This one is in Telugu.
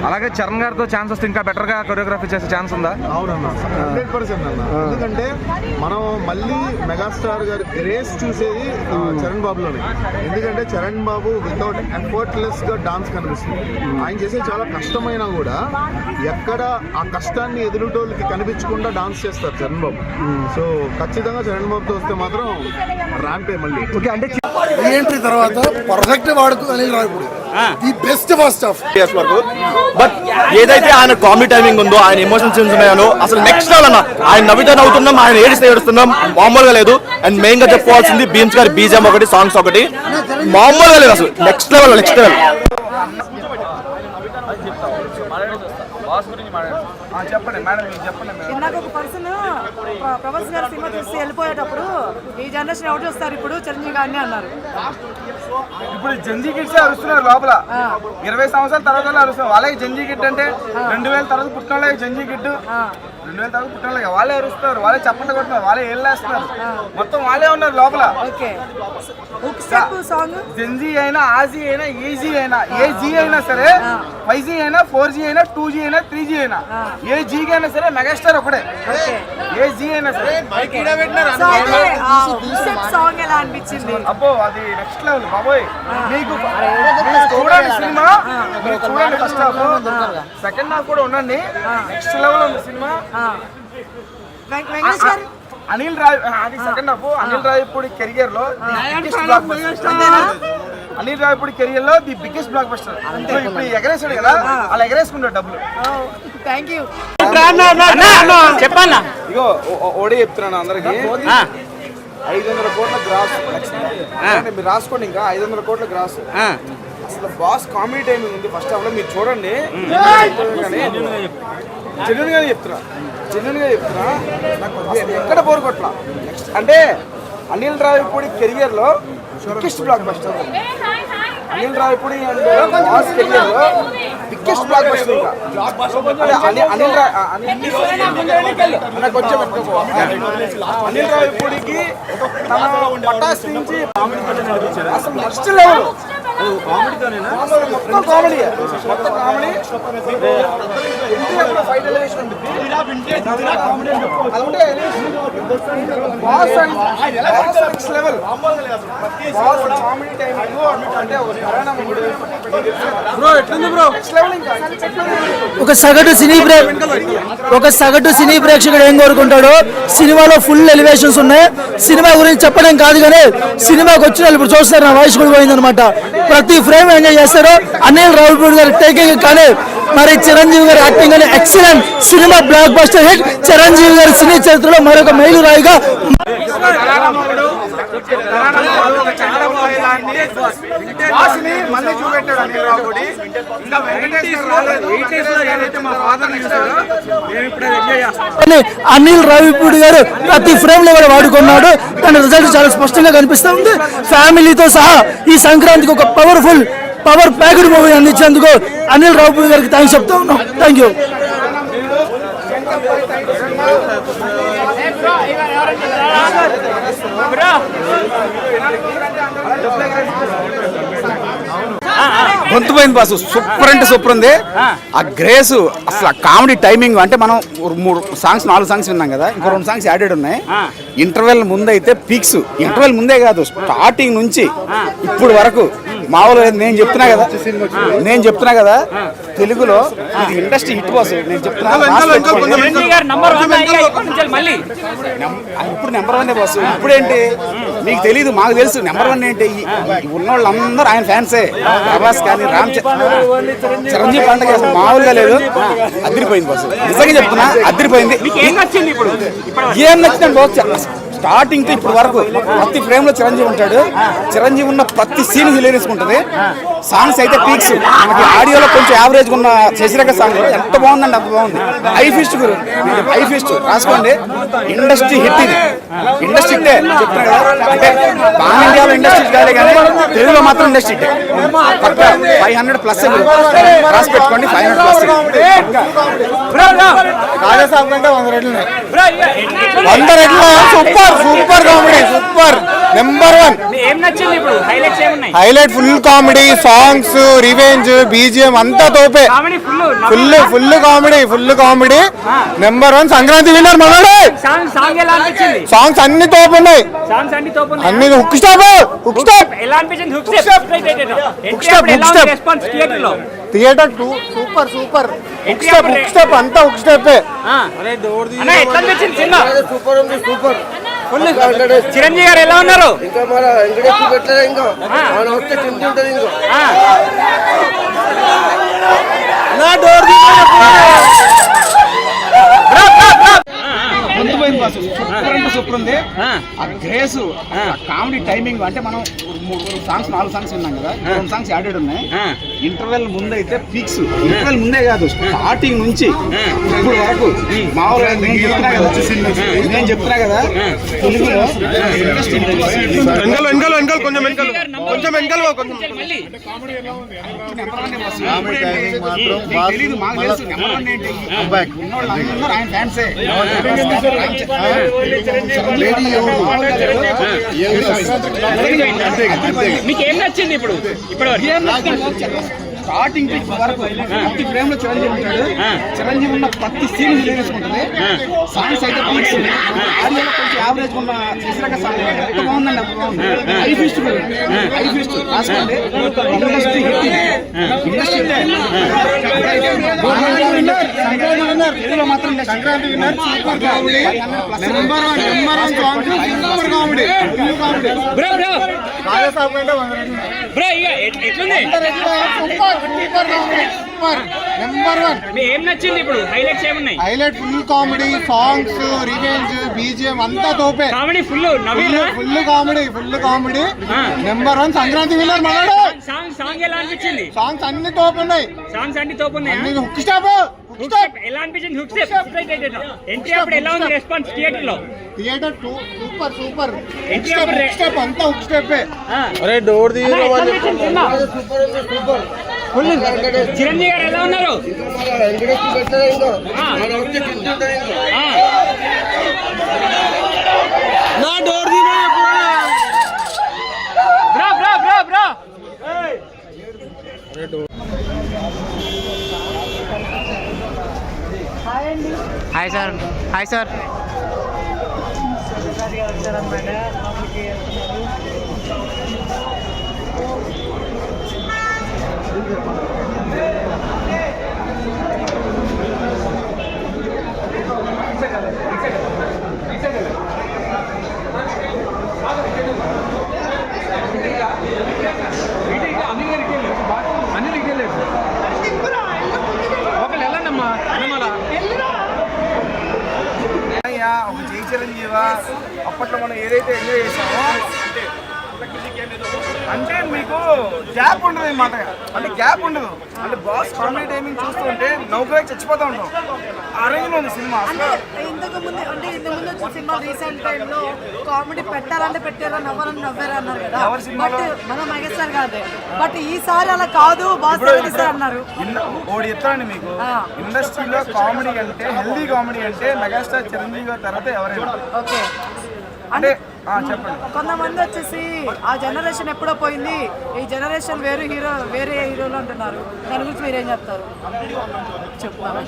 అలాగే చరణ్ గారితో ఛాన్స్ వస్తే ఇంకా బెటర్ గా కొరియోగ్రఫీ చేసే ఛాన్స్ ఉందా? అవునన్నా, 100% అన్న. ఎందుకంటే మనం మళ్ళీ మెగాస్టార్ గారి గ్రేస్ చూసేది చరణ్ బాబులోనే. ఎందుకంటే చరణ్ బాబు వితౌట్ ఎఫర్ట్లెస్ గా డాన్స్ కనిపిస్తుంది. ఆయన చేసే చాలా కష్టమైనా కూడా ఎక్కడ ఆ కష్టాన్ని ఎదురుటోళ్ళకి కనిపించకుండా డాన్స్ చేస్తారు చరణ్ బాబు. సో ఖచ్చితంగా చరణ్ బాబుతో వస్తే మాత్రం ర్యాంపే మళ్ళీ. ఓకే, అంటే రీఎంట్రీ తర్వాత పర్ఫెక్ట్ వాడుకు Anil Ravipudi the best first half వరకు. బట్ ఏదైతే ఆయన కామెడీ టైమింగ్ ఉందో, ఆయన ఎమోషన్స్ ఉన్నాయో అసలు నెక్స్ట్ లెవెల్ అన్న. ఆయన నవ్వుతా నవ్వుతున్నాం, ఆయన ఏడిస్తే ఏడుస్తున్నాం, మామూలుగా లేదు. అండ్ మెయిన్ గా చెప్పుకోవాల్సింది బీమ్స్ గారి బీజం ఒకటి, సాంగ్స్ ఒకటి మామూలుగా లేదు అసలు. Next level, next level. ఇందాక ఒక పర్సన్ ప్రభాస్ గారి సినిమా చూసి వెళ్ళిపోయేటప్పుడు ఈ జనరేషన్ ఎవరు చూస్తారు ఇప్పుడు చిరంజీవి గారిని అన్నారు. ఇప్పుడు జంజీ కిడ్స్ అరుస్తున్నారు లోపల. 20 సంవత్సరాల తర్వాత అరుస్తున్నారు. వాళ్ళకి జంజీ కిడ్ అంటే 2000 తర్వాత పుట్టిన వాళ్ళకి జంజీ కిడ్, 2000 తర్వాత పుట్టిన వాళ్ళకి వాళ్ళే అరుస్తున్నారు, వాళ్ళే చప్పట్లు కొడుతున్నారు, వాళ్ళే ఏళ్ళేస్తున్నారు, మొత్తం వాళ్ళే ఉన్నారు లోపల. జంజీ అయినా, ఆజీ అయినా, ఏజీ అయినా, ఏ జీ అయినా సరే, 5G అయినా, 4G అయినా, 2G అయినా, 3G అయినా, ఏ జీకి అయినా సరే మెగాస్టార్ ఒకటే. ఏ జీ అయినా సరే. అబ్బో అది నెక్స్ట్ లెవెల్ బాబోయ్. మీకు చూడండి సినిమా, మీరు చూడండి ఫస్ట్ హాఫ్, సెకండ్ హాఫ్ కూడా ఉండండి. నెక్స్ట్ లెవెల్ ఉంది సినిమా. అనిల్ రాయ్, అది second half. Anil Ravipudi career లో అనిల్ రావిపూడి కెరియర్ లో ది బిగ్గెస్ట్ బ్లాక్ బస్టర్. ఇప్పుడు ఎగరేసాడు కదా, అలా ఎగరేసుకుంటాడు డబ్బులు. Thank you. చెప్పన్నా, ఇగో ఓడి చెప్తున్నాను అందరికి. 500 కోట్ల గ్రాస్ మీరు రాసుకోండి. ఇంకా 500 కోట్ల గ్రాస్. అసలు బాస్ కామెడీ టైమింగ్ ఉంది ఫస్ట్ హాఫ్ లో, మీరు చూడండి. జెన్యూన్ గా చెప్తున్నా నాకు ఎక్కడ బోర్ కొట్ల. నెక్స్ట్ అంటే అనిల్ రావిపూడి కెరియర్ లో biggest block buster. Anil Ravipudi and boss career లో బిగ్గెస్ట్ బ్లాక్ బస్టర్. ఇంకా అనిల్ రావిపూడికి పటాస్ నుంచి అసలు నెక్స్ట్ లెవెల్ మొత్తం కామెడీ. ఫైట్ ఎలివేషన్ ఉంటుంది. ఒక సగటు సినీ ప్రేక్షకుడు ఏం కోరుకుంటాడో, సినిమాలో ఫుల్ ఎలివేషన్స్ ఉన్నాయి. సినిమా గురించి చెప్పడం కాదు కానీ సినిమాకి వచ్చిన ఇప్పుడు చూస్తారు, నా వాయిస్ కూడా పోయిందనమాట. ప్రతి ఫ్రేమ్ ఎంజాయ్ చేస్తారు. అనిల్ రావిపూడి గారి టేకింగ్ కానీ, మరి చిరంజీవి గారి యాక్టింగ్ కానీ excellent. Cinema block buster hit. Chiranjeevi గారి సినీ చరిత్రలో మరొక మైలురాయిగా అనిల్ రావిపూడి గారు ప్రతి ఫ్రేమ్ లో కూడా వాడుకున్నాడు. దాని రిజల్ట్ చాలా స్పష్టంగా కనిపిస్తూ ఉంది. ఫ్యామిలీతో సహా ఈ సంక్రాంతికి ఒక పవర్ ప్యాకెడ్ మూవీ అందించేందుకు అనిల్ రావిపూడి గారికి థ్యాంక్స్ చెప్తా ఉన్నాం. Thank you. గొంతు పోయింది బాసు. సూపర్ అంటే సూపర్ ఉంది. ఆ గ్రేస్, అసలు కామెడీ టైమింగ్. అంటే మనం 4 సాంగ్స్ విన్నాం కదా, ఇంకో 2 సాంగ్స్ యాడెడ్ ఉన్నాయి. ఇంటర్వెల్ ముందు అయితే పీక్స్. ఇంటర్వెల్ ముందే కాదు, స్టార్టింగ్ నుంచి ఇప్పుడు వరకు మామూలుగా. నేను చెప్తున్నా కదా తెలుగులో ఇది ఇండస్ట్రీ హిట్ బాస్. నేను చెప్తున్నా ఇప్పుడు నెంబర్ 1 బాస్. ఇప్పుడేంటి మీకు తెలీదు, మాకు తెలుసు. నెంబర్ 1 ఏంటి, ఉన్న వాళ్ళందరూ ఆయన ఫ్యాన్సే. ప్రభాస్ కానీ చిరంజీవి పండుగ మామూలుగా లేదు. అదిరిపోయింది బాస్, నిజంగా చెప్తున్నా అదిరిపోయింది. ఏం నచ్చిందండి బాస్. స్టార్టింగ్ తో ఇప్పుడు వరకు ప్రతి ఫ్రేమ్ లో చిరంజీవి ఉంటాడు. చిరంజీవి ఉన్న ప్రతి సీన్ హిలేరియస్ ఉంటుంది. సాంగ్స్ అయితే పీక్స్. మనకి ఆడియోలో కొంచెం యావరేజ్ ఉన్న శశిరేఖ సాంగ్ ఎంత బాగుందండి, అంత బాగుంది. ఐ ఫిస్ట్ రాసుకోండి. ఇండస్ట్రీ హిట్ ఇది. ఇండస్ట్రీ హిట్టే చెప్తున్నా కదా. అంటే పాన్ ఇండియాలో ఇండస్ట్రీ కాదే కానీ తెలుగులో మాత్రం ఇండస్ట్రీ హిట్. 500+ రాసి పెట్టుకోండి. 500+. రాజాసాబ్ కంటే 100 రెట్లు. 100 రెట్లు. Super comedy, super. నెంబర్ 1. ఏం నచ్చింది ఇప్పుడు? హైలైట్స్ ఏమున్నాయి? Highlight full comedy, songs, revenge, BGM అంతా తోపే. Comedy full comedy number 1. Sankranti winner మనోడే. సాంగ్ ఎలా అనిపించింది? సాంగ్స్ అన్ని తోపున్నాయి, అన్ని హుక్ స్టాప్ ఎలా అనిపించింది? Hook response theatre 2 super. Hook stop అంతా హుక్ స్టెప్. ఎట్లా అనిపించింది సినిమా? Super full. చిరంజీవి గారు ఎలా ఉన్నారు? ఇంకా మన వెంకటేశ్వర పెట్టలేదు, ఇంకా మన వస్తే తింటుంటది. ఇంకా నా డోర్ సూపర్ ఉంది. ఆ గ్రేస్, కామెడీ టైమింగ్ అంటే మనం 4 సాంగ్స్ విన్నాం కదా, 2 సాంగ్స్ యాడెడ్ ఉన్నాయి. ఇంటర్వెల్ ముందు అయితే పీక్స్, ఇంటర్వెల్ ముందే కాదు స్టార్టింగ్ నుంచి ఇప్పుడు వరకు మామూలుగా నేను చెప్తున్నా కదా తెలుగులో తెలీదు, మాకు తెలుసు. నెంబర్ 1 ఏంటి ఉన్నోళ్ళందరూ ఆయన ఫ్యాన్సే. మీకు ఏం నచ్చింది ఇప్పుడు? స్టార్టింగ్ వరకు ప్రతి ఫ్రేమ్ లో చిరంజీవి ఉంటాడు. చిరంజీవి ఉన్న ప్రతి సీన్ తీసుకుంటుంది. సాంగ్స్ అయితే ఆడియోలో కొంచెం యావరేజ్ ఉన్న శశిరేఖ సాంగ్ బాగుందండి. అప్పుడు బాగుంది. హై ఫిస్ట్ రాసుకోండి. ఇండస్ట్రీ తెలుగులో మాత్రం సంక్రాంతి విన్నర్ ఏం నచ్చింది ఇప్పుడు? హైలైట్స్ ఏమున్నాయి? Highlight full comedy, songs, revenge, BGM అంతా తోపే. Comedy full comedy number 1. Sankranti winner మనోడే. సాంగ్ ఎలా అనిపించింది? సాంగ్స్ అన్ని తోపున్నాయి, హుక్ స్టాప్. ఎలా అనిపించింది? హుక్ స్టెప్ ఎంట్రీ అప్పుడు ఎలా ఉంది రెస్పాన్స్ థియేటర్ లో? Theatre 2 super. ఎంట్రీ అప్పుడు స్టెప్ అంతా హుక్ స్టెప్. అరే డోర్ ఫుల్. చిరంజీవి గారు ఎలా ఉన్నారు? వెంకటేశ్వర పెట్టలేదు, ఇంకా మన వస్తే తింటుంటది. నా డోర్ బ్రా హాయ్ సార్. ఒక జై చిరంజీవా అప్పట్లో మనం ఏదైతే ఎంజాయ్ చేసామో అంటే మీకు గ్యాప్ ఉండదు అన్నమాట. అంటే గ్యాప్ ఉండదు. అంటే బాస్ కామెడీ టైమింగ్ చూస్తుంటే నౌకగా చచ్చిపోతూ ఉంటాం. ఆ రేంజ్లో ఉంది సినిమా. ఇంతకు ముందు వచ్చిన సినిమా రీసెంట్ టైంలో కామెడీ పెట్టారా నవ్వారా అన్నారు కదా, బట్ మన మెగాస్టార్ కాదు. బట్ ఈసారి అలా కాదు, బాస్ అన్నారు. ఒకటి చెప్తానండి మీకు, ఇండస్ట్రీలో కామెడీ అంటే హెల్దీ కామెడీ అంటే మెగాస్టార్ చిరంజీవి గారి తర్వాత ఎవరైనా. ఓకే అంటే చెప్పండి. కొంతమంది వచ్చేసి ఆ జనరేషన్ ఎప్పుడో పోయింది, ఈ జనరేషన్ వేరే హీరోలు అంటున్నారు. దాని గురించి మీరేం చెప్తారు? చెప్తారా?